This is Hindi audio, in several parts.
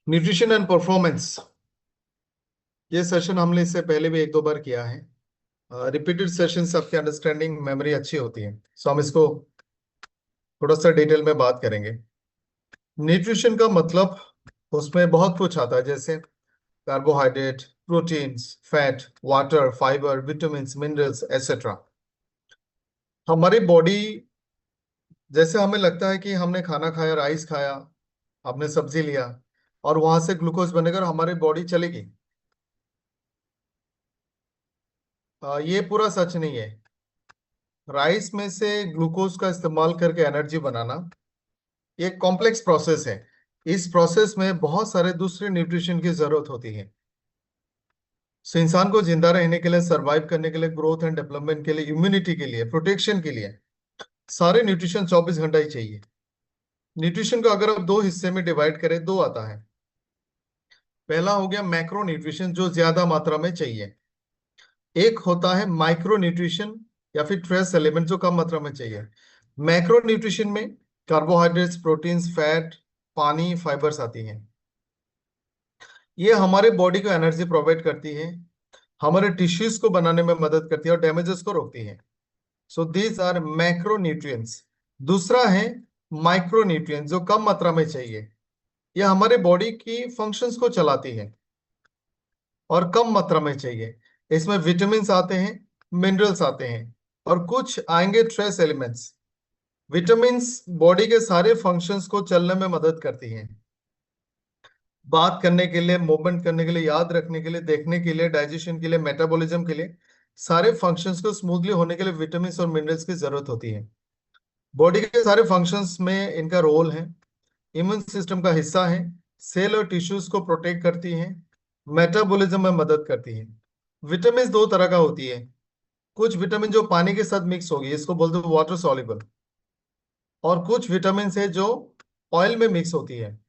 Nutrition and performance. ये सेशन हमने इससे पहले भी एक दो बार किया है। रिपीटेड सेशन सबकी अंडरस्टैंडिंग मेमोरी अच्छी होती है, सो हम इसको थोड़ा सा डिटेल में बात करेंगे। न्यूट्रिशन का मतलब उसमें बहुत कुछ आता है, जैसे carbohydrate, proteins, fat, water, fibre, vitamin, minerals etcetera. हमारी बॉडी, जैसे हमें लगता है कि हमने खाना खाया, राइस खाया, आपने सब्जी लिया और वहां से ग्लूकोज बनेगा और हमारी बॉडी चलेगी। ये पूरा सच नहीं है। राइस में से ग्लूकोज का इस्तेमाल करके एनर्जी बनाना ये कॉम्प्लेक्स प्रोसेस है। इस प्रोसेस में बहुत सारे दूसरे न्यूट्रिशन की जरूरत होती है। सो इंसान को जिंदा रहने के लिए, सरवाइव करने के लिए, ग्रोथ एंड डेवलपमेंट के लिए, इम्यूनिटी के लिए, प्रोटेक्शन के लिए सारे न्यूट्रिशन 24 घंटा ही चाहिए। न्यूट्रिशन को अगर आप दो हिस्से में डिवाइड करें, दो आता है। पहला हो गया मैक्रो न्यूट्रिशन, जो ज्यादा मात्रा में चाहिए। एक होता है माइक्रो न्यूट्रिशन या फिर ट्रेस एलिमेंट, जो कम मात्रा में चाहिए। मैक्रो न्यूट्रिशन में कार्बोहाइड्रेट्स, प्रोटीन्स, फैट, पानी, फाइबर्स आती हैं। ये हमारे बॉडी को एनर्जी प्रोवाइड करती है, हमारे टिश्यूज को बनाने में मदद करती है और डैमेजेस को रोकती है। So these are macro nutrients. दूसरा है माइक्रो न्यूट्रिएंट्स, जो कम मात्रा में चाहिए। ये हमारे बॉडी की फंक्शंस को चलाती है और कम मात्रा में चाहिए। इसमें विटामिन आते हैं, मिनरल्स आते हैं और कुछ आएंगे ट्रेस एलिमेंट्स। विटामिन्स बॉडी के सारे फंक्शंस को चलने में मदद करती हैं। बात करने के लिए, मूवमेंट करने के लिए, याद रखने के लिए, देखने के लिए, डाइजेशन के लिए, मेटाबॉलिज्म के लिए, सारे फंक्शंस को स्मूथली होने के लिए विटामिन्स और मिनरल्स की जरूरत होती है। बॉडी के सारे फंक्शंस में इनका रोल है। इम्यून सिस्टम का हिस्सा है, सेल और टिश्यूज को प्रोटेक्ट करती है, मेटाबॉलिज्म में मदद करती है। विटामिन दो तरह का होती है। कुछ विटामिन जो पानी के साथ मिक्स होगी, इसको बोलते हैं वाटर सॉल्युबल। और कुछ विटामिन है जो ऑयल में मिक्स होती है।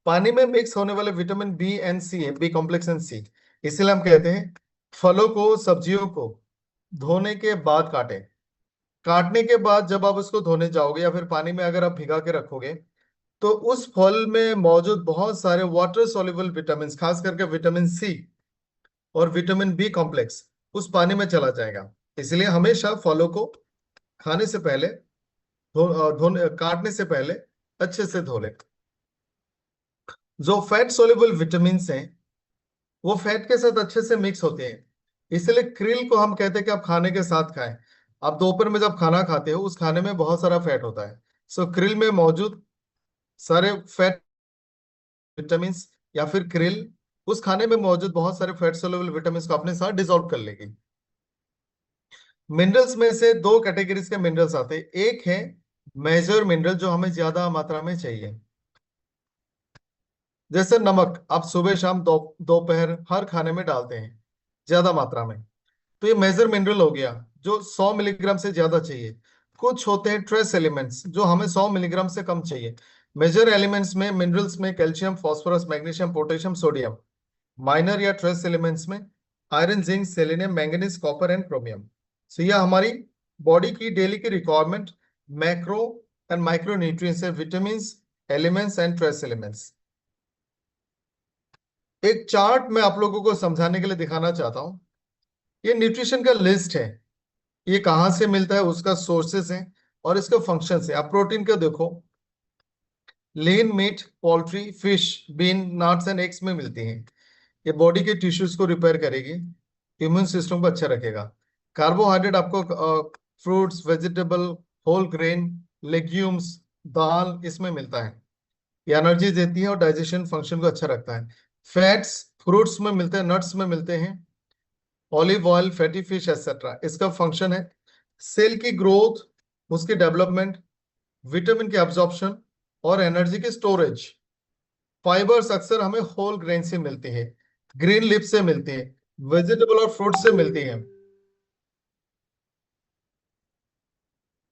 पानी में मिक्स होने वाले विटामिन बी एंड सी है, बी कॉम्प्लेक्स एंड सी। इसलिए हम कहते हैं फलों को, सब्जियों को धोने के बाद काटें। काटने के बाद जब आप उसको धोने जाओगे या फिर पानी में अगर आप भिगा के रखोगे, तो उस फल में मौजूद बहुत सारे वाटर सॉल्युबल विटामिन, खास करके विटामिन सी और विटामिन बी कॉम्प्लेक्स, उस पानी में चला जाएगा। इसलिए हमेशा फलों को खाने से पहले, धोने काटने से पहले अच्छे से धो ले। जो फैट सोल्यूबल विटामिन हैं, वो फैट के साथ अच्छे से मिक्स होते हैं। इसलिए क्रिल को हम कहते हैं कि आप खाने के साथ खाएं। आप दोपहर में जब खाना खाते हो, उस खाने में बहुत सारा फैट होता है। सो क्रिल में मौजूद सारे फैट विटामिन या फिर क्रिल उस खाने में मौजूद बहुत सारे फैट सोल्यूबल विटामिन को अपने साथ डिसॉल्व कर लेगी। मिनरल्स में से दो कैटेगरीज के मिनरल्स आते हैं। एक है मेजर मिनरल, जो हमें ज्यादा मात्रा में चाहिए, जैसे नमक। आप सुबह शाम दोपहर हर खाने में डालते हैं ज्यादा मात्रा में, तो ये मेजर मिनरल हो गया, जो 100 मिलीग्राम से ज्यादा चाहिए। कुछ होते हैं ट्रेस एलिमेंट्स, जो हमें 100 मिलीग्राम से कम चाहिए। मेजर एलिमेंट्स में, मिनरल्स में calcium, phosphorus, magnesium, potassium, sodium. Minor या ट्रेस एलिमेंट्स में iron, zinc, selenium, manganese, copper and chromium. So यह हमारी बॉडी की डेली की requirement macro and micro nutrients है, vitamin, elements and trace elements. एक चार्ट मैं आप लोगों को समझाने के लिए दिखाना चाहता हूं। ये न्यूट्रिशन का लिस्ट है। ये कहाँ से मिलता है, उसका सोर्सेस है और इसका फंक्शन है। आप प्रोटीन का देखो, lean meat, poultry, fish, bean, nuts and eggs में मिलती हैं। ये बॉडी के टिश्यूज को रिपेयर करेगी, इम्यून सिस्टम को अच्छा रखेगा। कार्बोहाइड्रेट आपको fruits, vegetable, whole grain, legumes, दाल, इसमें मिलता है। ये एनर्जी देती है और डाइजेशन फंक्शन को अच्छा रखता है। फैट्स फ्रूट्स में मिलते हैं, नट्स में मिलते हैं, olive oil, fatty fish etcetera. इसका फंक्शन है सेल की ग्रोथ, उसकी डेवलपमेंट, विटामिन की एब्जॉर्प्शन और एनर्जी की स्टोरेज। फाइबर्स अक्सर हमें होल ग्रेन से मिलते हैं, ग्रीन लिप से मिलते हैं, वेजिटेबल और फ्रूट से मिलती हैं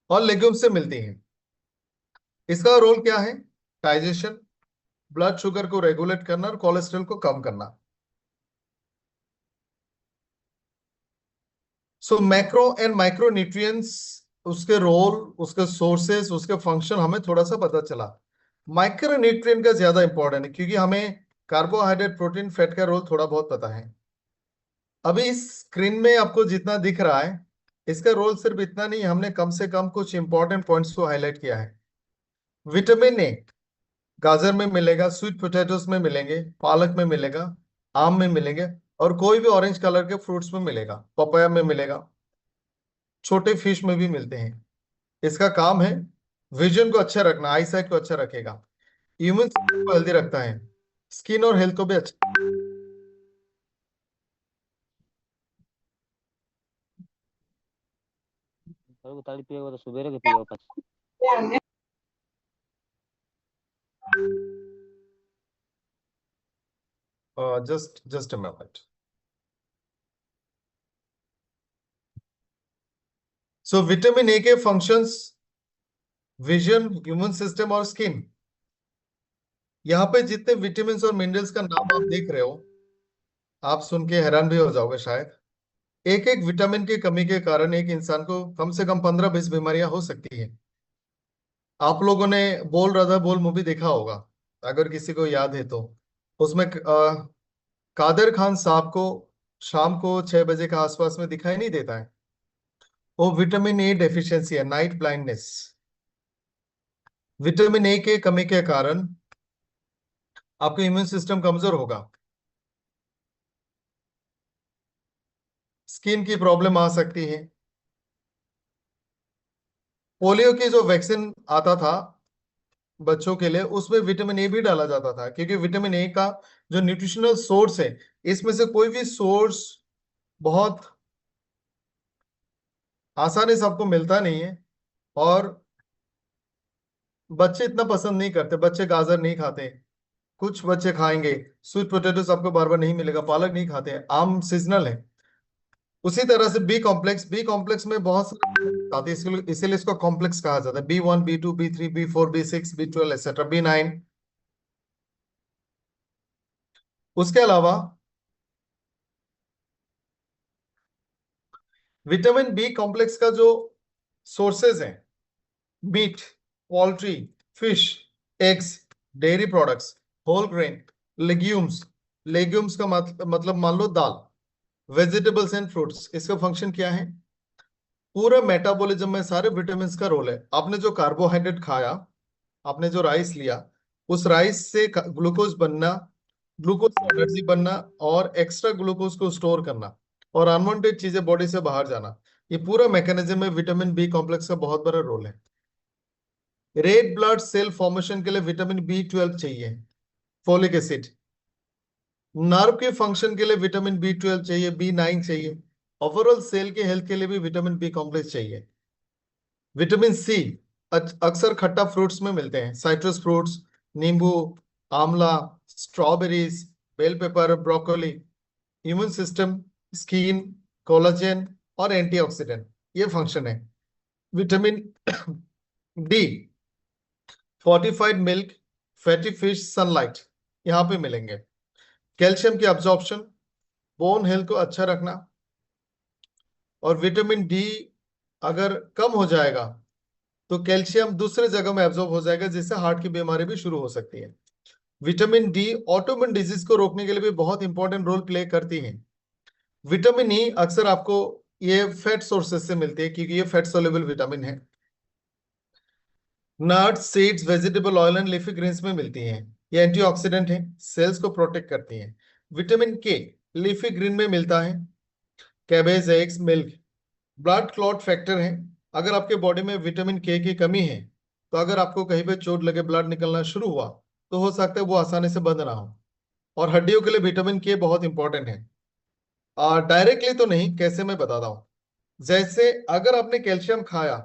और लेग्यूम से मिलती हैं। इसका रोल क्या है? डाइजेशन, ब्लड शुगर को रेगुलेट करना और कोलेस्ट्रॉल को कम करना। सो मैक्रो एंड माइक्रो न्यूट्रिएंट्स, उसके रोल, उसके सोर्सेस, उसके फंक्शन हमें थोड़ा सा पता चला। माइक्रो न्यूट्रिएंट का ज्यादा इंपॉर्टेंट है क्योंकि हमें कार्बोहाइड्रेट प्रोटीन फैट का रोल थोड़ा बहुत पता है। अभी इस स्क्रीन में आपको जितना दिख रहा है इसका रोल सिर्फ इतना नहीं है, हमने कम से कम कुछ इंपॉर्टेंट पॉइंट्स को हाईलाइट किया है। विटामिन ए गाजर में मिलेगा, स्वीट पोटैटोस में मिलेंगे, पालक में मिलेगा, आम में मिलेंगे, और कोई भी ऑरेंज कलर के फ्रूट्स में मिलेगा, पपाया में मिलेगा, छोटे फिश में भी मिलते हैं। इसका काम है विजन को अच्छा रखना, आई साइट को अच्छा रखेगा, इम्यून सिस्टम को हेल्दी रखता है, स्किन और हेल्थ को भी अच्छा। सर ताड़ी पिएगा तो सुबेरे के पिएगा पाँच। Just a minute. So vitamin A के फंक्शंस विजन, इम्यून सिस्टम और स्किन। यहाँ पे जितने विटामिन और मिनरल्स का नाम आप देख रहे हो, आप सुन के हैरान भी हो जाओगे शायद। एक एक विटामिन की कमी के कारण एक इंसान को कम से कम 15-20 बीमारियां हो सकती है। आप लोगों ने बोल राधा बोल मूवी देखा होगा, अगर किसी को याद है तो। उसमें कादर खान साहब को शाम को 6 बजे के आसपास में दिखाई नहीं देता है। वो विटामिन ए डेफिशिएंसी है, नाइट ब्लाइंडनेस। विटामिन ए के कमी के कारण आपका इम्यून सिस्टम कमजोर होगा, स्किन की प्रॉब्लम आ सकती है। पोलियो की जो वैक्सीन आता था बच्चों के लिए, उसमें विटामिन ए भी डाला जाता था क्योंकि विटामिन ए का जो न्यूट्रिशनल सोर्स है, इसमें से कोई भी सोर्स बहुत आसानी से आपको मिलता नहीं है। और बच्चे इतना पसंद नहीं करते, बच्चे गाजर नहीं खाते, कुछ बच्चे खाएंगे। स्वीट पोटैटोस आपको बार बार नहीं मिलेगा, पालक नहीं खाते, आम सीजनल है। उसी तरह से बी कॉम्प्लेक्स में बहुत सारे आते हैं, इसीलिए इसको कॉम्प्लेक्स कहा जाता है। B1, B2, B3, B4, B6, B12 etcetera, B9। उसके अलावा विटामिन बी कॉम्प्लेक्स का जो सोर्सेज हैं, meat, poultry, fish, eggs, dairy products, whole grain, legumes. Legumes का मतलब मान लो दाल, वेजिटेबल्स एंड फ्रूट्स। इसका फंक्शन क्या है? पूरा मेटाबॉलिज्म में सारे विटामिन का रोल है। आपने जो कार्बोहाइड्रेट खाया, आपने जो राइस लिया, उस राइस से ग्लूकोज बनना, ग्लूकोज से एनर्जी बनना, और एक्स्ट्रा ग्लूकोज को स्टोर करना, और अनवांटेड चीजें बॉडी से बाहर जाना, ये पूरा मैकेनिज्म में विटामिन बी कॉम्प्लेक्स का बहुत बड़ा रोल है। रेड ब्लड सेल फॉर्मेशन के लिए विटामिन B12 चाहिए, फोलिक एसिड। नर्व के फंक्शन के लिए विटामिन B12 चाहिए, B9 चाहिए। ओवरऑल सेल के हेल्थ के लिए भी विटामिन बी कॉम्प्लेक्स चाहिए। विटामिन सी अक्सर खट्टा फ्रूट्स में मिलते हैं, साइट्रस फ्रूट्स, नींबू, आंवला, strawberries, bell pepper, broccoli. Immune system, skin, collagen और एंटीऑक्सीडेंट, ये फंक्शन है। Vitamin D, fortified milk, fatty fish, sunlight, यहाँ पे मिलेंगे। कैल्शियम की अब्जॉर्प्शन, बोन हेल्थ को अच्छा रखना। और विटामिन डी अगर कम हो जाएगा तो कैल्शियम दूसरे जगह में एब्जॉर्ब हो जाएगा, जिससे हार्ट की बीमारी भी शुरू हो सकती है। विटामिन डी ऑटोइम्यून डिजीज को रोकने के लिए भी बहुत इंपॉर्टेंट रोल प्ले करती है। विटामिन ई अक्सर आपको ये फैट सोर्सेस से मिलती है क्योंकि ये फैट सोल्यूबल विटामिन है। Nuts, seeds, vegetable oil and leafy greens में मिलती हैं। ये एंटीऑक्सीडेंट है, सेल्स को प्रोटेक्ट करती हैं। विटामिन के लीफी ग्रीन में मिलता है, cabbage, eggs, milk. Blood clot factor है। अगर आपके बॉडी में विटामिन के की कमी है, तो अगर आपको कहीं पे चोट लगे, ब्लड निकलना शुरू हुआ, तो हो सकता है वो आसानी से बंद ना हो। और हड्डियों के लिए विटामिन के बहुत इंपॉर्टेंट है। डायरेक्टली तो नहीं, कैसे मैं बताता हूँ। जैसे अगर आपने कैल्शियम खाया,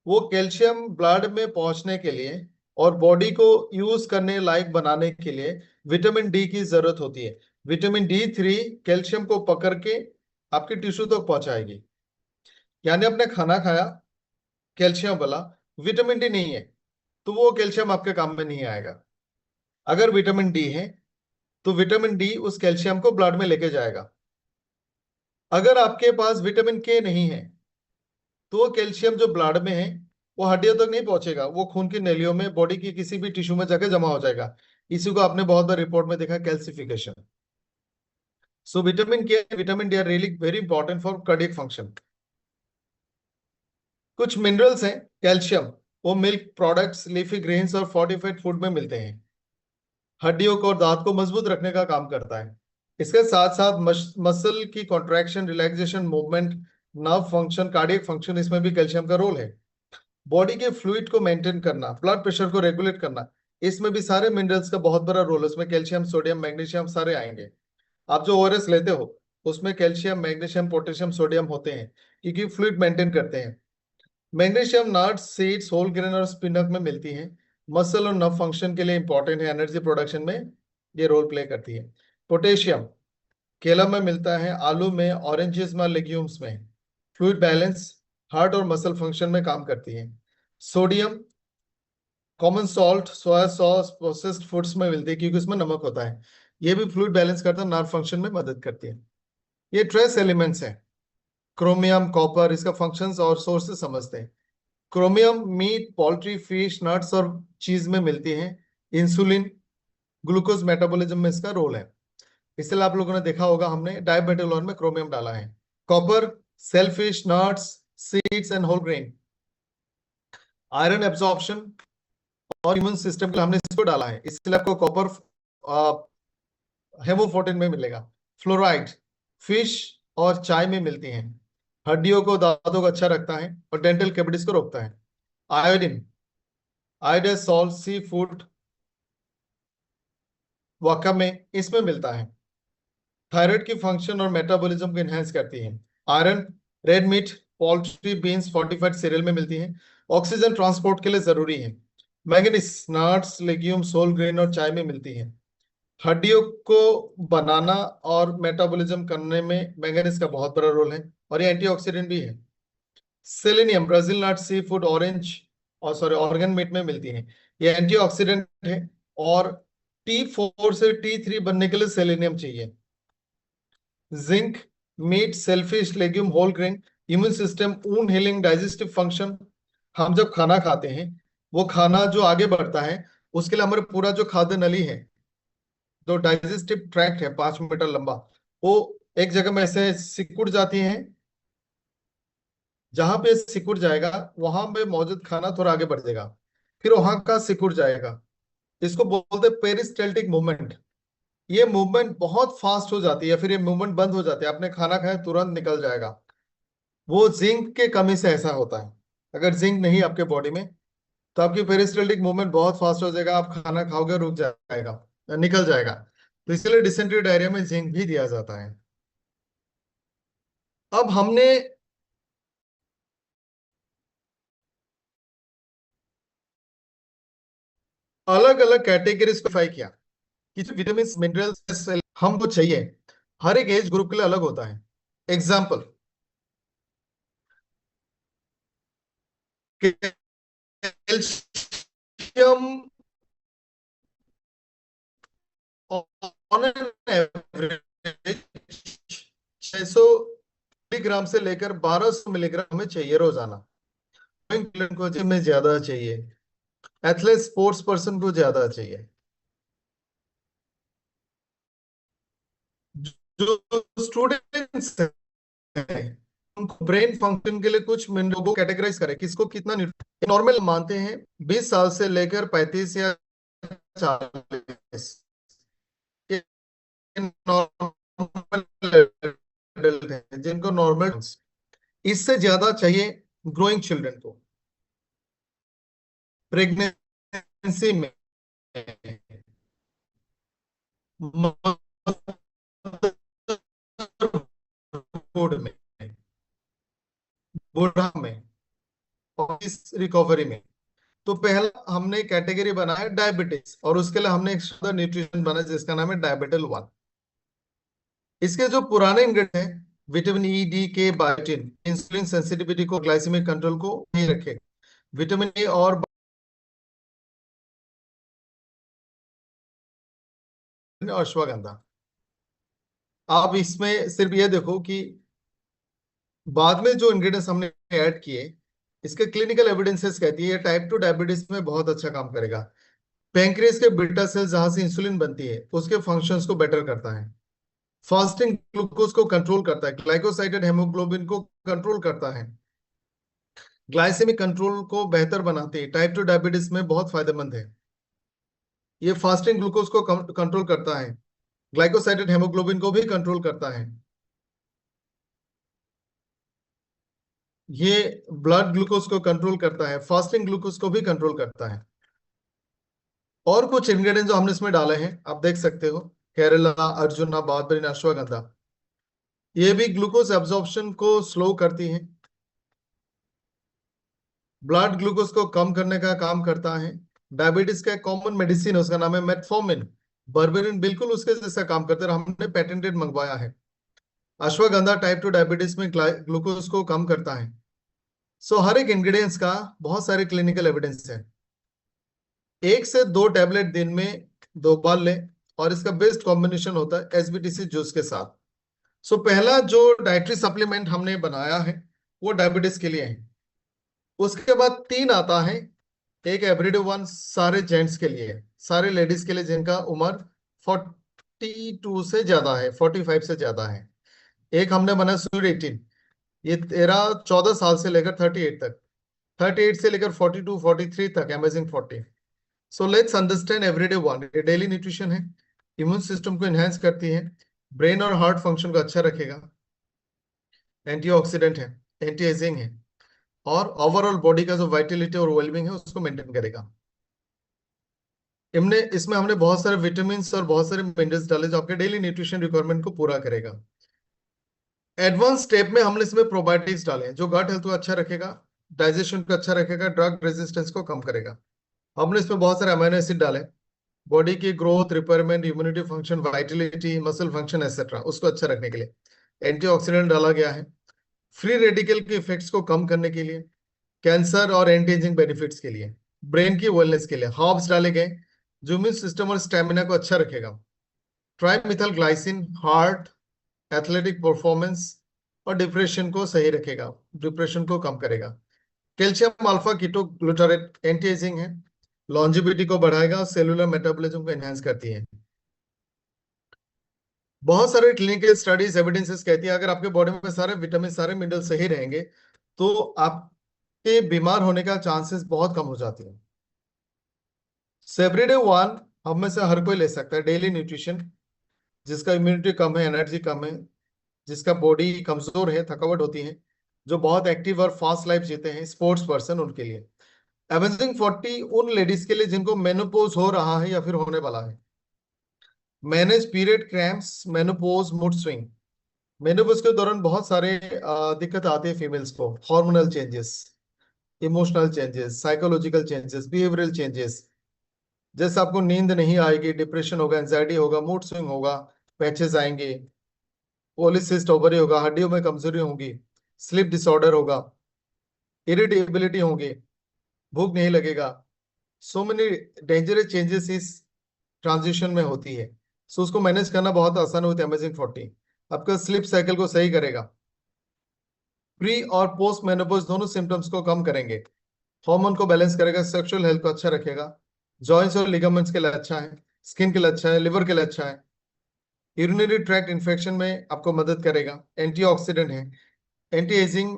वो कैल्शियम ब्लड में पहुंचने के लिए और बॉडी को यूज करने लायक बनाने के लिए विटामिन डी की जरूरत होती है। विटामिन D3 कैल्शियम को पकड़ के आपकी टिश्यू तक पहुंचाएगी। यानी आपने खाना खाया कैल्शियम वाला, विटामिन डी नहीं है, तो वो कैल्शियम आपके काम में नहीं आएगा। अगर विटामिन डी है तो विटामिन डी उस कैल्शियम को ब्लड में लेके जाएगा। अगर आपके पास विटामिन के नहीं है, तो वो कैल्शियम जो ब्लड में है वो हड्डियों तक नहीं पहुंचेगा, वो खून की नलियों में, बॉडी की किसी भी टिश्यू में जाके जमा हो जाएगा। इसी को आपने बहुत बार रिपोर्ट में देखा, कैल्सिफिकेशन। सो विटामिन के, vitamin D R really very important for cardiac function. कुछ मिनरल्स हैं, कैल्शियम, वो मिल्क प्रोडक्ट्स, लीफी ग्रेन्स और फोर्टिफाइड फूड में मिलते हैं। हड्डियों को और दांत को मजबूत रखने का काम करता है। इसके साथ साथ मसल की contraction, relaxation, movement, nerve function, cardiac function, इसमें भी कैल्शियम का रोल है। बॉडी के फ्लूइड को मेंटेन करना, ब्लड प्रेशर को रेगुलेट करना, इसमें भी सारे मिनरल्स का बहुत बड़ा रोल है। उसमें कैल्शियम, सोडियम, मैग्नीशियम सारे आएंगे। आप जो ओआरएस लेते हो उसमें कैल्शियम, मैग्नीशियम, पोटेशियम, सोडियम होते हैं, क्योंकि फ्लूइड मेंटेन करते हैं। Magnesium nuts, seeds, whole grain और स्पिनच में मिलती है। मसल और नर्व फंक्शन के लिए इंपॉर्टेंट है, एनर्जी प्रोडक्शन में ये रोल प्ले करती है। पोटेशियम केला में मिलता है, आलू में, ऑरेंजेस में, लेग्यूम्स में। फ्लूइड बैलेंस, हार्ट और मसल फंक्शन में काम करती है। Sodium common salt, soya sauce, processed foods में मिलती है, क्योंकि उसमें नमक होता है। ये भी फ्लूइड बैलेंस करता है, नर्व फंक्शन में मदद करती है। ये ट्रेस एलिमेंट्स हैं, क्रोमियम, कॉपर, इसका फंक्शंस और सोर्सेस समझते हैं। Chromium meat, poultry, fish, nuts और चीज में मिलती है। इंसुलिन, ग्लूकोज मेटाबॉलिज्म में इसका रोल है। इसलिए आप लोगों ने देखा होगा, हमने डायबेटोलॉन में क्रोमियम डाला है। Copper, shellfish, nuts, seeds and whole grain. Iron absorption और इम्यून सिस्टम के लिए हमने इसको डाला है, इसलिए आपको कॉपर हेमोफोर्टिन में मिलेगा। फ्लोराइड फिश और चाय में मिलती हैं, हड्डियों को, दांतों को अच्छा रखता है और डेंटल कैविटीज को रोकता है। Iodine, iodise salt, sea food, वाका में, इसमें मिलता है। थायराइड की फंक्शन और मेटाबॉलिज्म को एनहेंस करती है। Iron red meat, poultry, beans, fortified cereal में मिलती है, ऑक्सीजन ट्रांसपोर्ट के लिए जरूरी है। Manganese nuts, legumes, whole grain और चाय में मिलती है। हड्डियों को बनाना और मेटाबॉलिज्म करने में मैंगनीज का बहुत बड़ा रोल है, और ये एंटीऑक्सीडेंट भी है। सेलेनियम ब्राजील नट, सी फूड, ऑरेंज और सॉरी ऑर्गन मीट में मिलती है, ये एंटीऑक्सीडेंट है। और T4 से T3 बनने के लिए सेलेनियम चाहिए। Zinc meat, shellfish, legume, whole grain, immune system, wound healing, digestive function. हम जब खाना खाते हैं, वो खाना जो आगे बढ़ता है, उसके लिए हमारे पूरा जो खाद्य नली है, जो डाइजेस्टिव ट्रैक्ट है 5 मीटर लंबा, वो एक जगह में ऐसे सिकुड़ जाती है। जहां पे सिकुड़ जाएगा वहां पे मौजूद खाना थोड़ा आगे बढ़ जाएगा, फिर वहां का सिकुड़ जाएगा। इसको बोलते हैं पेरिस्टाल्टिक मूवमेंट। ये मूवमेंट बहुत फास्ट हो जाती है, फिर ये मूवमेंट बंद हो जाती है, आपने खाना खाया तुरंत निकल जाएगा। वो जिंक के कमी से ऐसा होता है। अगर जिंक नहीं आपके बॉडी में, तो आपकी पेरिस्टाल्टिक मूवमेंट बहुत फास्ट हो जाएगा, आप खाना खाओगे रुक जाएगा, निकल जाएगा। तो इसलिए डिसेंट्री डायरिया में जिंक भी दिया जाता है। अब हमने अलग अलग कैटेगरीज को डिफाइन किया कि जो विटामिन मिनरल्स हमको चाहिए, हर एक एज ग्रुप के लिए अलग होता है। Example, calcium on an average 600 milligram से लेकर 1200 मिलीग्राम में चाहिए रोजाना। को जिम में ज्यादा चाहिए, एथलेट स्पोर्ट्स पर्सन को ज्यादा चाहिए। जो स्टूडेंट्स हैं उनको ब्रेन फंक्शन के लिए कुछ मिनरल को कैटेगराइज करें, किसको कितना नॉर्मल मानते हैं। 20 साल से लेकर 35 या 40 नॉर्मल एडल्ट हैं जिनको नॉर्मल, इससे ज्यादा चाहिए ग्रोइंग चिल्ड्रन को, प्रेगनेंसी में, मदरहुड में, बूढ़ा में और इस रिकवरी में। तो पहला हमने कैटेगरी बनाया डायबिटीज, और उसके लिए हमने एक न्यूट्रिशन बनाया जिसका नाम है डायबिटल 1। इसके जो पुराने इंग्रेडिएंट हैं, विटामिन ई, डी, के, बायोटिन, इंसुलिन सेंसिटिविटी को, ग्लाइसेमिक कंट्रोल को नहीं रखे। विटामिन ए और अश्वगंधा। आप इसमें सिर्फ ये देखो कि बाद में जो इंग्रेडिएंट्स हमने ऐड किए, इसके क्लिनिकल एविडेंसेस कहती है टाइप 2 डायबिटीज में बहुत अच्छा काम करेगा। पैंक्रियास के बीटा सेल्स जहां से इंसुलिन बनती है उसके फंक्शंस को बेटर करता है। फास्टिंग ग्लूकोज को कंट्रोल करता है, ग्लाइकोसाइडेड हेमोग्लोबिन को कंट्रोल करता है, ग्लाइसेमिक कंट्रोल को बेहतर बनाते हैं, टाइप 2 डायबिटीज में बहुत फायदेमंद है। ये फास्टिंग ग्लूकोज को कंट्रोल करता है, ग्लाइकोसाइडेड हेमोग्लोबिन को भी कंट्रोल करता है, ये ब्लड ग्लूकोज को कंट्रोल करता है, फास्टिंग ग्लूकोज को भी कंट्रोल करता है। और कुछ इंग्रेडिएंट जो हमने इसमें डाले हैं आप देख सकते हो, केरला, अर्जुना, बार्बेरिन, अश्वगंधा, ये भी ग्लूकोज एब्जॉर्प्शन को स्लो करती है, ब्लड ग्लूकोज को कम करने का काम करता है। डायबिटीज का एक कॉमन मेडिसिन है, उसका नाम है मेटफॉर्मिन। बर्बेरिन बिल्कुल उसके जैसा काम करता है, हमने पेटेंटेड मंगवाया है। अश्वगंधा टाइप 2 डायबिटीज में ग्लूकोज को कम करता है। सो हर एक इंग्रेडिएंट्स का बहुत सारे क्लिनिकल एविडेंस है। 1 से 2 टैबलेट दिन में 2 बार लें, और इसका बेस्ट कॉम्बिनेशन होता है एसबीटीसी जूस के साथ। सो पहला जो डाइटरी सप्लीमेंट हमने बनाया है वो डायबिटीज के लिए है। उसके बाद 3 आता है, एक एवरीडे वन सारे जेंट्स के लिए, सारे लेडीज के लिए जिनका उम्र 42 से ज्यादा है, 45 से ज्यादा है। एक हमने बनाया स्वीट 18, ये तेरा 14 साल से लेकर 38 तक, 38 से लेकर 42 43 तक, amazing 40। So let's understand everyday one. ये डेली न्यूट्रिशन है, इम्यून सिस्टम को एनहांस करती है, ब्रेन और हार्ट फंक्शन को अच्छा रखेगा, एंटीऑक्सीडेंट है, एंटी एजिंग है, और ओवरऑल बॉडी का जो वाइटलिटी और वेलबींग है उसको मेंटेन करेगा। इमने इसमें हमने बहुत सारे विटामिन और बहुत सारे मिनरल्स डाले जो आपके डेली न्यूट्रिशन रिक्वायरमेंट को पूरा करेगा। एडवांस स्टेप में हमने इसमें प्रोबायोटिक्स डाले हैं जो गट हेल्थ को अच्छा रखेगा, डाइजेशन को अच्छा रखेगा, ड्रग रेजिस्टेंस को कम करेगा। हमने इसमें बहुत सारे अमीनो एसिड डाले, बॉडी की growth, repayment, immunity function, Vitality, muscle function etcetera उसको अच्छा रखने के लिए। एंटीऑक्सीडेंट डाला गया है फ्री रेडिकल के इफेक्ट्स को कम करने के लिए, कैंसर और एंटी एजिंग बेनिफिट्स के लिए, ब्रेन की वेलनेस के लिए। हर्ब्स डाले गए जो इम्यून सिस्टम और स्टेमिना को अच्छा रखेगा। Trimethyl glycine heart, athletic performance और डिप्रेशन को सही रखेगा, डिप्रेशन को कम करेगा। Calcium alpha keto glutarate anti ageing है, लॉन्जिविटी को बढ़ाएगा और सेलुलर मेटाबॉलिज्म को एनहांस करती है। बहुत सारे क्लिनिकल स्टडीज एविडेंसेस कहती है अगर आपके बॉडी में सारे विटामिन सारे मिनरल सही रहेंगे तो आपके बीमार होने का चांसेस बहुत कम हो जाते हैं। एवरीडे वन हम में से हर कोई ले सकता है डेली न्यूट्रिशन, जिसका इम्यूनिटी कम है, एनर्जी कम है, जिसका बॉडी कमजोर है, थकावट होती है, जो बहुत एक्टिव और फास्ट लाइफ जीते हैं, स्पोर्ट्स पर्सन, उनके लिए। अमेजिंग 40 उन लेडीज के लिए जिनको मेनोपॉज हो रहा है या फिर होने वाला है। Manage period cramps, menopause, mood swing. Menopause के दौरान बहुत सारे दिक्कत आती है फीमेल्स को, hormonal changes, emotional changes, psychological changes, behavioural changes, जैसे आपको नींद नहीं आएगी, डिप्रेशन होगा, एंजाइटी होगा, मूड स्विंग होगा, पैचेस आएंगे, पॉलीसिस्ट ओवरी होगा, हड्डियों में कमजोरी होगी, स्लीप डिसऑर्डर होगा, इरिटेबिलिटी होंगे, भूख नहीं लगेगा। सो मेनी डेंजरस चेंजेस इस ट्रांजिशन में होती है। सो उसको मैनेज करना बहुत आसान होती है अमेजिंग 40। आपका स्लीप साइकिल को सही करेगा, प्री और पोस्ट मेनोपॉज दोनों सिम्टम्स को कम करेंगे, हार्मोन को बैलेंस करेगा, सेक्सुअल हेल्थ को अच्छा रखेगा, जॉइंट्स और लिगामेंट्स के लिए अच्छा है, स्किन के लिए अच्छा है, लिवर के लिए अच्छा है, यूरिनरी ट्रैक्ट इन्फेक्शन में आपको मदद करेगा, एंटीऑक्सीडेंट है, एंटी एजिंग,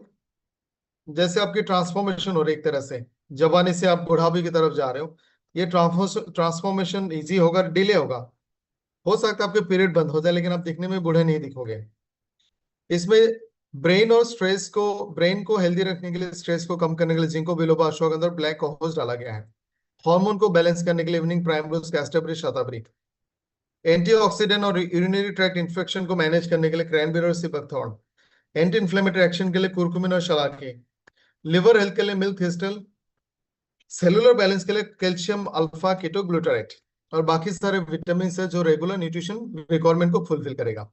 जैसे आपकी ट्रांसफॉर्मेशन हो रही है एक तरह से, जवानी से आप बुढ़ापे की तरफ जा रहे हो, ये ट्रांसफॉर्मेशन इजी होगा, डिले होगा। हो सकता है आपके पीरियड बंद हो जाए लेकिन आप दिखने में बूढ़े नहीं दिखोगे। इसमें ब्रेन और स्ट्रेस को, ब्रेन को हेल्दी रखने के लिए, स्ट्रेस को कम करने के लिए जिंको बिलोबा, अश्वगंधा और ब्लैक कोकोस डाला गया है। हार्मोन को बैलेंस करने के लिए इवनिंग प्राइमरोज, कैस्टोबरी, शतावरी। एंटीऑक्सीडेंट और यूरिनरी ट्रैक्ट इन्फेक्शन को मैनेज करने के लिए क्रैनबेरी और सिबकथॉर्न। एंटी इन्फ्लेमेटरी एक्शन के लिए कुरकुमिन और शलाकी। लिवर हेल्थ के लिए मिल्क थिस्टल। सेलुलर बैलेंस के लिए कैल्शियम अल्फा कीटो ग्लूटारेट। और बाकी सारे विटामिन है जो रेगुलर न्यूट्रिशन रिक्वायरमेंट को फुलफिल करेगा।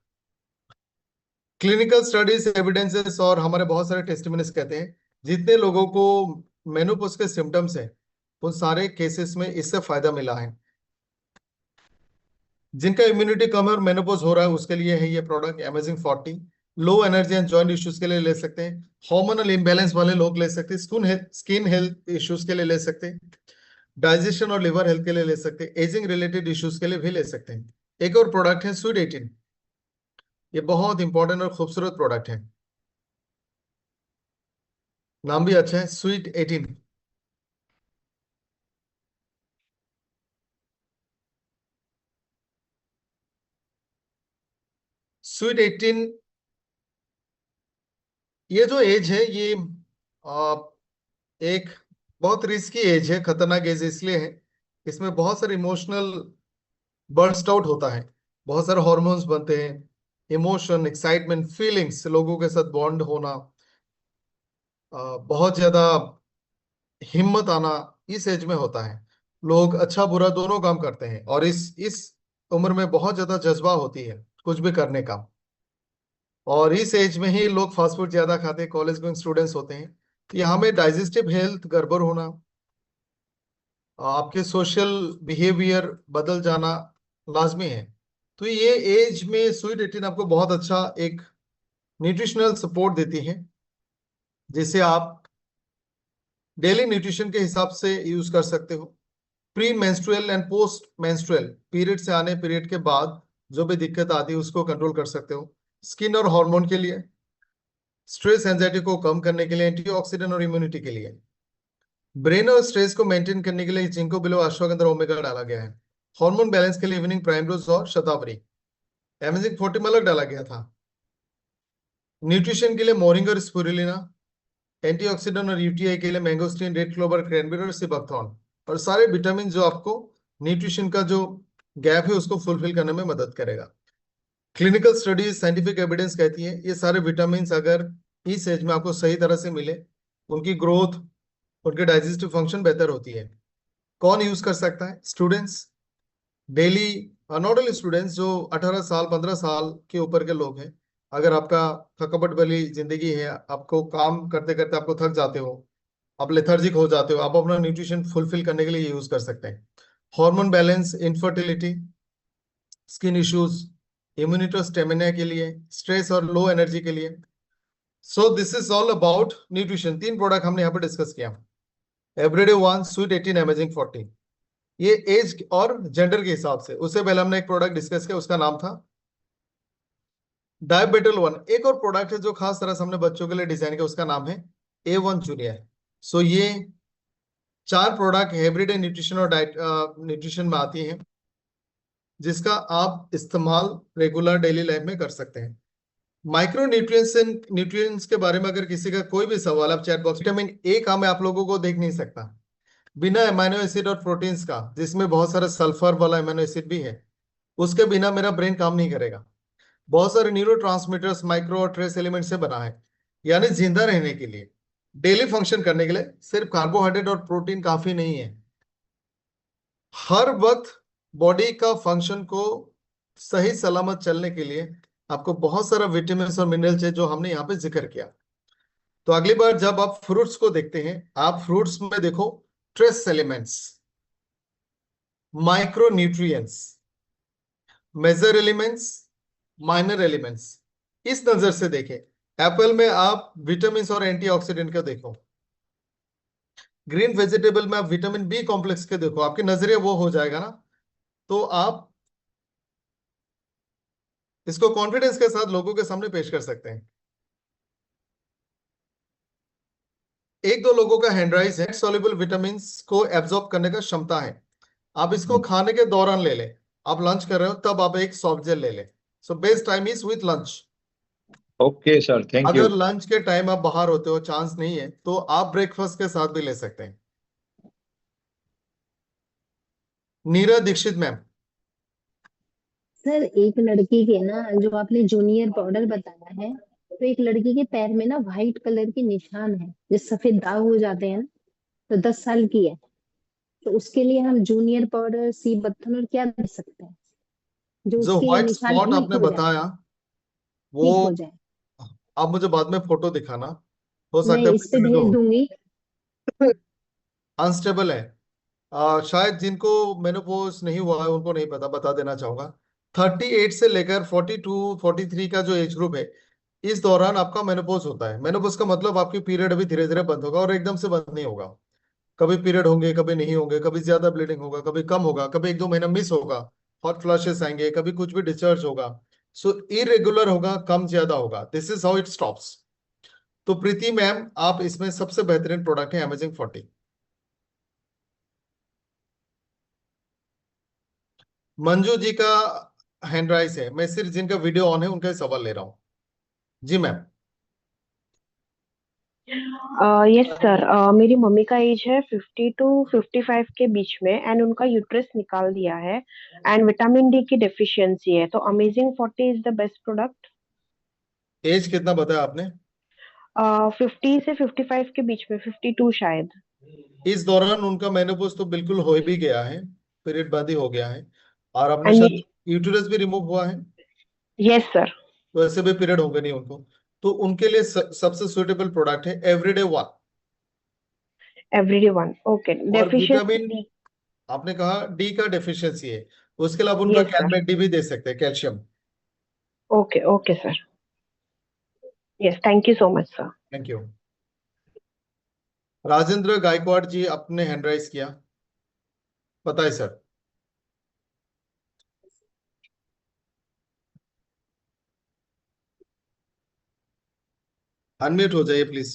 क्लिनिकल स्टडीज, एविडेंसेस और हमारे बहुत सारे टेस्टिमोनीज कहते हैं जितने लोगों को मेनोपॉज के सिम्टम्स है उन सारे केसेस में इससे फायदा मिला है। जिनका इम्यूनिटी कम है और मेनोपॉज हो रहा है उसके लिए है ये product amazing 40। Low energy and joint issues के लिए ले सकते हैं, हार्मोनल इम्बैलेंस वाले लोग ले सकते हैं, स्किन हेल्थ इश्यूज के लिए ले सकते हैं, डाइजेशन और लिवर हेल्थ के लिए ले सकते हैं, एजिंग रिलेटेड इश्यूज के लिए भी ले सकते हैं। एक और प्रोडक्ट है स्वीट 18। ये बहुत इंपॉर्टेंट और खूबसूरत प्रोडक्ट है, नाम भी अच्छा है, स्वीट 18। स्वीट 18, ये जो एज है ये आ, एक बहुत रिस्की एज है, खतरनाक एज इसलिए है, इसमें बहुत सारे इमोशनल बर्स्ट आउट होता है, बहुत सारे हॉर्मोन्स बनते हैं, इमोशन, एक्साइटमेंट, फीलिंग्स, लोगों के साथ बॉन्ड होना, बहुत ज्यादा हिम्मत आना इस एज में होता है। लोग अच्छा बुरा दोनों काम करते हैं, और इस उम्र में बहुत ज्यादा जज्बा होती है कुछ भी करने का। और इस एज में ही लोग फास्ट फूड ज्यादा खाते हैं, कॉलेज गोइंग स्टूडेंट्स होते हैं। तो यहाँ में डाइजेस्टिव हेल्थ गड़बड़ होना, आपके सोशल बिहेवियर बदल जाना लाजमी है। तो ये एज में स्वीट 18 आपको बहुत अच्छा एक न्यूट्रिशनल सपोर्ट देती है, जिसे आप डेली न्यूट्रिशन के हिसाब से यूज कर सकते हो। Pre menstrual and post menstrual period से आने, पीरियड के बाद जो भी दिक्कत आती है उसको कंट्रोल कर सकते हो। स्किन और हार्मोन के लिए, स्ट्रेस एंजाइटी को कम करने के लिए, एंटीऑक्सीडेंट और इम्यूनिटी के लिए, ब्रेन और स्ट्रेस को मेंटेन करने के लिए जिंको बिलो अश्वगंधा ओमेगा डाला गया है। हार्मोन बैलेंस के लिए इवनिंग प्राइम रोज और शतावरी, अमेजिंग 40 में अलग डाला गया था। न्यूट्रिशन के लिए मोरिंगा और स्पिरुलिना, एंटीऑक्सीडेंट और यूटीआई के लिए मैंगोस्टीन, रेड क्लोवर, क्रैनबेरी और सिबकथॉर्न, और सारे विटामिन जो आपको न्यूट्रिशन का जो गैप है उसको फुलफिल करने में मदद करेगा। क्लिनिकल स्टडीज, साइंटिफिक एविडेंस कहती है ये सारे विटामिन अगर इस एज में आपको सही तरह से मिले, उनकी ग्रोथ, उनके डाइजेस्टिव फंक्शन बेहतर होती है। कौन यूज कर सकता है? Students daily, not only students, जो 18 साल 15 साल के ऊपर के लोग हैं। अगर आपका थकावट वाली जिंदगी है, आपको काम करते करते आपको थक जाते हो, आप लेथर्जिक हो जाते हो, आप अपना न्यूट्रिशन फुलफिल करने के लिए यूज कर सकते हैं। Hormone balance, infertility, skin issues, immunity और स्टेमिना के लिए, स्ट्रेस और लो एनर्जी के लिए। So this is all about nutrition. 3 product हमने यहाँ पे डिस्कस किया, एवरीडे वन, स्वीट 18, अमेजिंग 40। ये एज और जेंडर के हिसाब से। उससे पहले हमने एक प्रोडक्ट डिस्कस किया, उसका नाम था डायबेटल वन। एक और प्रोडक्ट है जो खास तरह से हमने बच्चों के लिए डिजाइन किया, उसका नाम है A1 जूनियर। सो ये 4 प्रोडक्ट एवरीडे न्यूट्रिशन और डाइट न्यूट्रिशन में आती हैं, जिसका आप इस्तेमाल रेगुलर डेली लाइफ में कर सकते हैं। माइक्रो न्यूट्रिएंट्स न्यूट्रिएंट्स के बारे में अगर किसी का कोई भी सवाल, आप चैट बॉक्स, विटामिन ए का मैं आप लोगों को देख नहीं सकता बिना अमीनो एसिड और प्रोटीन्स का, जिसमें बहुत सारा सल्फर वाला अमीनो एसिड भी है, उसके बिना मेरा ब्रेन काम नहीं करेगा। बहुत सारे न्यूरो माइक्रो और ट्रेस एलिमेंट से बना है, यानी जिंदा रहने के लिए, डेली फंक्शन करने के लिए सिर्फ कार्बोहाइड्रेट और प्रोटीन काफी नहीं है। हर वक्त बॉडी का फंक्शन को सही सलामत चलने के लिए आपको बहुत सारा विटामिन और मिनरल्स है, जो हमने यहाँ पे जिक्र किया। तो अगली बार जब आप फ्रूट्स को देखते हैं, आप फ्रूट्स में देखो trace elements, micro nutrients, major elements, minor elements, इस नजर से देखें। एप्पल में आप विटामिन और एंटीऑक्सीडेंट का देखो, ग्रीन वेजिटेबल में आप विटामिन बी कॉम्प्लेक्स के देखो, आपके नजरिए वो हो जाएगा ना। तो आप इसको कॉन्फिडेंस के साथ लोगों के सामने पेश कर सकते हैं। एक दो लोगों का हैंडराइज है, सोल्यूबल विटामिन को एब्जॉर्ब करने का क्षमता है। आप इसको खाने के दौरान ले लें, आप लंच कर रहे हो तब आप एक सॉफ्ट जेल ले लें। So best time is with lunch. Okay sir, thank you. अगर लंच के टाइम आप बाहर होते हो, चांस नहीं है, तो आप ब्रेकफास्ट के साथ भी ले सकते हैं। नीरा दीक्षित मैम। सर एक लड़की के ना, जो आपने जूनियर पाउडर बताया है, तो एक लड़की के पैर में ना व्हाइट कलर के निशान है, जो सफेद दाग हो जाते हैं ना, तो 10 साल की है, तो उसके लिए हम जूनियर पाउडर, सी बत्थन और क्या दे सकते हैं, जो जो उसके व्हाइट निशान स्पॉट ठीक आपने हो जाए? बताया वो, ठीक हो जाए। आप मुझे बाद में फोटो दिखाना, हो मैं सकता है इस पे किसी में जो भेज दूंगी। अनस्टेबल है, शायद जिनको मेनोपॉज नहीं हुआ है उनको नहीं पता, बता देना चाहूंगा। 38 से लेकर 42 43 का जो एज ग्रुप है, इस दौरान आपका मेनोपॉज होता है। मेनोपॉज का मतलब आपकी पीरियड अभी धीरे धीरे बंद होगा और एकदम से बंद नहीं होगा। कभी पीरियड होंगे, कभी नहीं होंगे, कभी ज्यादा ब्लीडिंग होगा, कभी कम होगा, कभी एक दो महीना मिस होगा, हॉट फ्लैशेस आएंगे, कभी कुछ भी डिस्चार्ज होगा। सो इरेगुलर होगा, कम ज्यादा होगा। This is how it stops. तो प्रीति मैम, आप इसमें सबसे बेहतरीन प्रोडक्ट है अमेजिंग 40। मंजू जी का हैंड राइज है, मैं सिर्फ जिनका वीडियो ऑन है उनका ही सवाल ले रहा हूँ। जी मैम। यस सर, मेरी मम्मी का एज है 50 to 55 के बीच में एंड उनका यूट्रस निकाल दिया है एंड विटामिन डी की डेफिशिएंसी है, तो Amazing 40 is the best product. Age कितना बताया आपने? 50 से 55 के बीच में, 52 शायद। इस दौरान उनका मेनोपॉज तो बिल्कुल हो भी गया है, पीरियड बंद ही हो गया है, और आपने एंड शायद यूटेरस भी रिमूव हुआ है, यस सर। तो ऐसे भी पीरियड होंगे नहीं उनको। तो उनके लिए सबसे सुटेबल प्रोडक्ट है everyday one. Everyday one, okay. और डेफिशिएंसी विटामिन, डी। आपने कहा डी का डेफिशिएंसी है, उसके अलावा उनका यस सर। कैलमेट डी भी दे सकते हैं, calcium. Okay okay sir. Yes, thank you so much sir. Thank you. Rajendra Gaikwad ji, आपने हैंड राइज किया, बताइए सर। अनम्यूट हो जाइए प्लीज।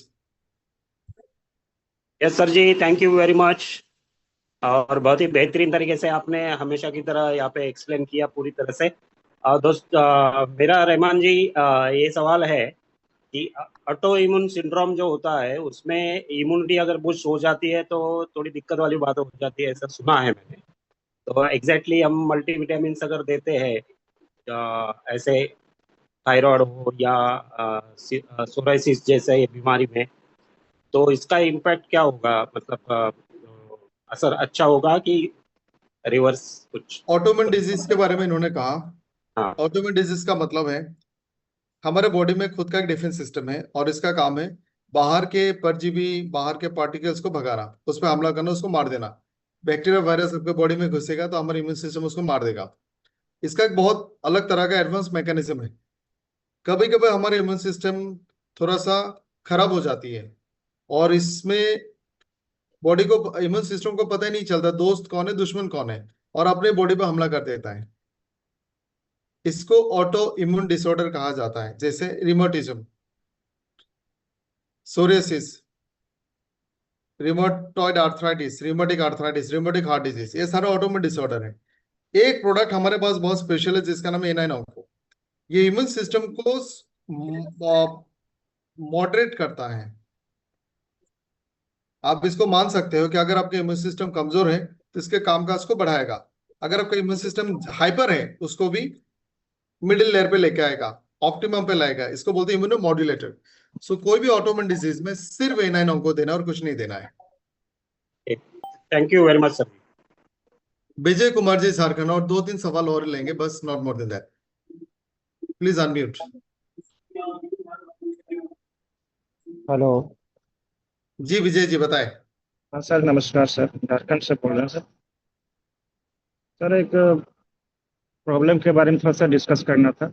यस सर जी, थैंक यू वेरी मच। और बहुत ही बेहतरीन तरीके से आपने हमेशा की तरह यहाँ पे एक्सप्लेन किया पूरी तरह से। दोस्त, मेरा रहमान जी, ये सवाल है कि ऑटो इम्यून सिंड्रोम जो होता है उसमें इम्यूनिटी अगर बूस्ट हो जाती है तो थोड़ी दिक्कत वाली बात हो जाती है, ऐसा सुना है मैंने। तो एग्जैक्टली हम मल्टीविटामिन अगर देते हैं ऐसे थायराइड हो या सोराइसिस जैसे बीमारी में, तो इसका इम्पैक्ट क्या होगा? मतलब असर अच्छा होगा कि रिवर्स कुछ? ऑटोइम्यून डिजीज के बारे में इन्होंने कहा। हाँ। ऑटोइम्यून डिजीज का मतलब है हमारे बॉडी में खुद का एक डिफेंस सिस्टम है, और इसका काम है बाहर के परजीवी, बाहर के पार्टिकल्स को भगाना, उस पर हमला करना, उसको मार देना। बैक्टीरिया वायरस आपके बॉडी में घुसेगा तो हमारा इम्यून सिस्टम उसको मार देगा। इसका एक बहुत अलग तरह का एडवांस मैकेनिज्म है। कभी कभी हमारे इम्यून सिस्टम थोड़ा सा खराब हो जाती है, और इसमें बॉडी को, इम्यून सिस्टम को पता ही नहीं चलता दोस्त कौन है दुश्मन कौन है, और अपने बॉडी पर हमला कर देता है। इसको ऑटो इम्यून डिसऑर्डर कहा जाता है, जैसे rheumatism, psoriasis, rheumatoid arthritis, rheumatic arthritis, rheumatic heart disease, ये सारे ऑटोइम्यून डिसऑर्डर है। एक प्रोडक्ट हमारे पास बहुत स्पेशल है जिसका नाम है A9 ऑन्को। ये इम्यून सिस्टम को मॉडरेट करता है। आप इसको मान सकते हो कि अगर आपका इम्यून सिस्टम कमजोर है तो इसके कामकाज को बढ़ाएगा, अगर आपका इम्यून सिस्टम हाइपर है उसको भी मिडिल लेयर पे लेके आएगा, ऑप्टिमम पे लाएगा। इसको बोलते हैं इम्यूनो मॉड्यूलेटर। सो कोई भी ऑटोइम्यून डिजीज में सिर्फ A9 ऑन्को देना और कुछ नहीं देना है। Thank you very much sir. Vijay Kumar ji Jharkhand, और दो तीन सवाल और लेंगे बस, not more than that. Please unmute. Hello. जी विजय जी बताएं। हाँ सर, नमस्कार सर, झारखंड से बोल रहे हैं सर। सर, एक प्रॉब्लम के बारे में थोड़ा सा डिस्कस करना था।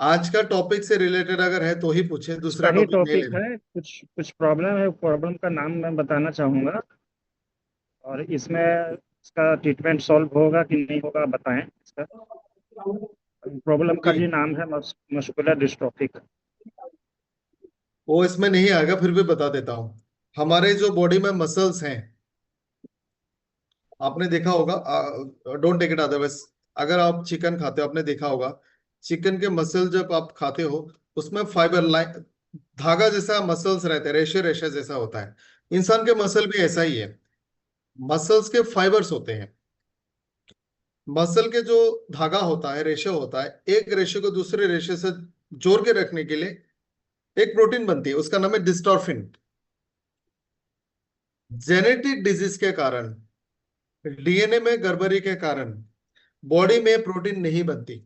आज का टॉपिक से रिलेटेड अगर है तो ही पूछे, दूसरा सही टॉपिक नहीं टॉपिक लेना। है, कुछ कुछ प्रॉब्लम है, प्रॉब्लम का नाम मैं बताना चाहूँगा, और इसमें इसका ट्रीटमेंट सॉल्व होगा कि नहीं होगा बताएं। इसका प्रॉब्लम का जी, जी नाम है मस्कुलर डिस्ट्रॉफिक। वो इसमें नहीं आएगा, फिर भी बता देता हूँ। हमारे जो बॉडी में मसल्स हैं, आपने देखा होगा, डोंट टेक इट अदरवाइज, अगर आप चिकन खाते हो आपने देखा होगा, चिकन के मसल जब आप खाते हो उसमें फाइबर लाइन, धागा जैसा मसल्स रहते हैं, रेशे रेशे जैसा होता है। इंसान के मसल भी ऐसा ही है, मसल्स के फाइबर्स होते हैं। मसल के जो धागा होता है, रेशे होता है, एक रेशे को दूसरे रेशे से जोड़ के रखने के लिए एक प्रोटीन बनती है, उसका नाम है डिस्टॉर्फिन। जेनेटिक डिजीज के कारण, डीएनए में गड़बड़ी के कारण बॉडी में प्रोटीन नहीं बनती,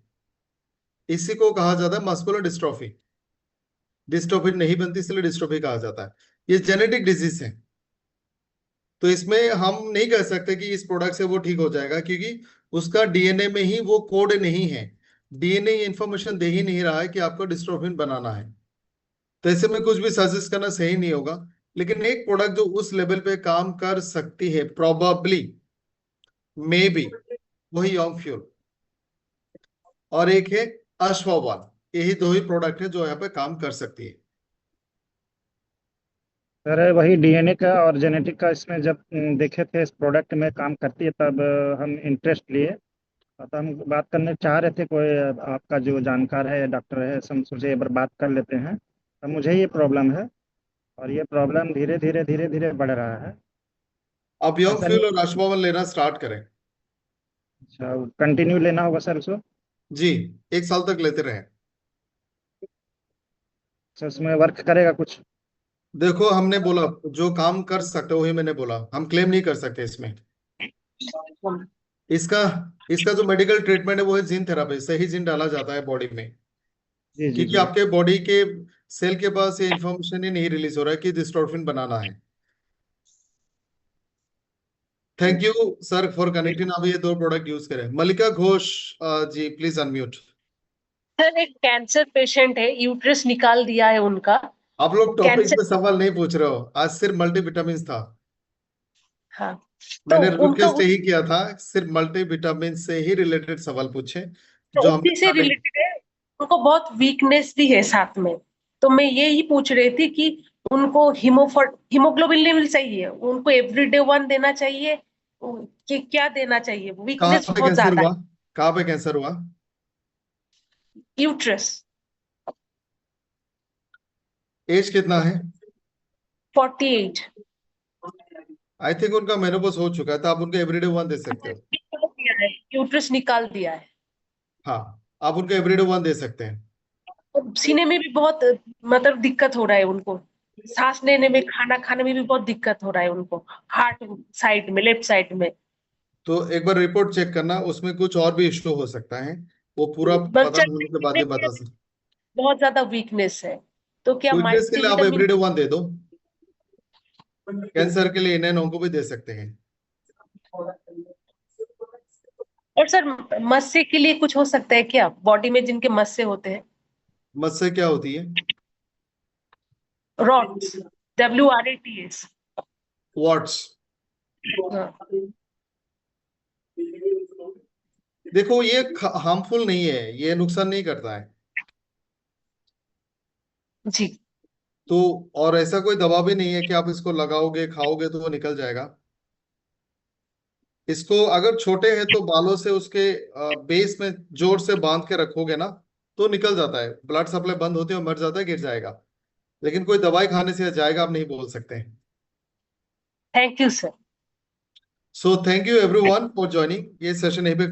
इसी को कहा जाता है मस्कुलर डिस्ट्रोफी। डिस्ट्रोफिन नहीं बनती इसलिए डिस्ट्रोफी कहा जाता है। ये जेनेटिक डिजीज है, तो इसमें हम नहीं कह सकते कि इस प्रोडक्ट से वो ठीक हो जाएगा, क्योंकि उसका डीएनए में ही वो कोड नहीं है। डीएनए ये इंफॉर्मेशन दे ही नहीं रहा है कि आपको डिस्ट्रोफिन बनाना है, तो ऐसे में कुछ भी सजेस्ट करना सही नहीं होगा। लेकिन एक प्रोडक्ट जो उस लेवल पे काम कर सकती है, प्रोबेबली, मे बी, वही यॉन्ग फ्यूल, और एक है अश्वावाल। यही दो ही प्रोडक्ट है जो यहाँ पे काम कर सकती है। सर वही डीएनए का और जेनेटिक का इसमें जब देखे थे इस प्रोडक्ट में काम करती है, तब हम इंटरेस्ट लिए। तो हम बात करने चाह रहे थे, कोई आपका जो जानकार है, डॉक्टर है, हम सोचे एक बार बात कर लेते हैं। अब मुझे ये प्रॉब्लम है, और ये प्रॉब्लम धीरे धीरे धीरे धीरे बढ़ रहा है। अब यॉन्ग ऐसा फ्यूल नहीं, और अश्वावाल लेना स्टार्ट करें। अच्छा कंटिन्यू लेना होगा सर उसको? जी, 1 साल तक लेते रहे। सर उसमें वर्क करेगा कुछ? देखो, हमने बोला जो काम कर सकते वही मैंने बोला, हम क्लेम नहीं कर सकते इसमें। इसका इसका जो मेडिकल ट्रीटमेंट है वो है जीन थेरापी, सही जीन डाला जाता है बॉडी में, जी जी क्योंकि जी। आपके बॉडी के सेल के पास ये इंफॉर्मेशन ही नहीं रिलीज हो रहा है कि डिस्ट्रोफिन बनाना है। Thank you sir for connecting. अब ये दो प्रोडक्ट यूज करें। मल्लिका घोष जी, प्लीज अनम्यूट। सर एक कैंसर पेशेंट है, यूट्रस निकाल दिया है उनका। आप लोग टॉपिक कैंसर, पे सवाल नहीं पूछ रहे हो, आज सिर्फ मल्टीविटामिन था। हाँ। तो मैंने उनका रिक्वेस्ट यही किया था, सिर्फ मल्टीविटामिन से ही रिलेटेड सवाल पूछे, जो हमने उसी से starting- रिलेटेड है। उनको बहुत वीकनेस भी है साथ में। तो मैं ये ही पूछ रही थी कि उनको हीमोग्लोबिन लेवल चाहिए, उनको एवरीडे 1 देना चाहिए कि क्या देना चाहिए? कहाँ वीकनेस पे बहुत कैंसर ज्यादा हुआ? कहाँ पे कैंसर हुआ? है। यूट्रस। एज कितना है? 48। आई थिंक उनका मेनोपॉज हो चुका है, तो आप उनको एवरीडे 1 दे सकते हो। यूट्रस निकाल दिया है। हाँ, आप उनको एवरीडे 1 दे सकते हैं। और सीने में भी बहुत मतलब दिक्कत हो रहा है उनको, सांस लेने में, खाना खाने में भी बहुत दिक्कत हो रहा है उनको, हार्ट साइड में, लेफ्ट साइड में। तो एक बार रिपोर्ट चेक करना, उसमें कुछ और भी इश्यू हो सकता है, वो पूरा बस पता होने के बाद ही बता सकते। बहुत ज्यादा वीकनेस है, तो क्या वीकनेस के लिए आप मल्टीविटामिन? एवरीडे 1 दे दो। कैंसर के लिए इन्हें को भी दे सकते हैं। और सर मस्से के लिए कुछ हो सकता है क्या, बॉडी में जिनके मस्से होते हैं? मस्से क्या होती है? Rots, WRATS। वॉट्स? देखो, ये हार्मफुल नहीं है, ये नुकसान नहीं करता है। जी। तो और ऐसा कोई दवा भी नहीं है कि आप इसको लगाओगे खाओगे तो वो निकल जाएगा। इसको अगर छोटे हैं तो बालों से उसके बेस में जोर से बांध के रखोगे ना, तो निकल जाता है, ब्लड सप्लाई बंद होती है और मर जाता है, गिर जाएगा। लेकिन कोई दवाई खाने से जाएगा आप नहीं बोल सकते। Thank you sir. So thank you everyone for joining. ये सेशन यहीं पे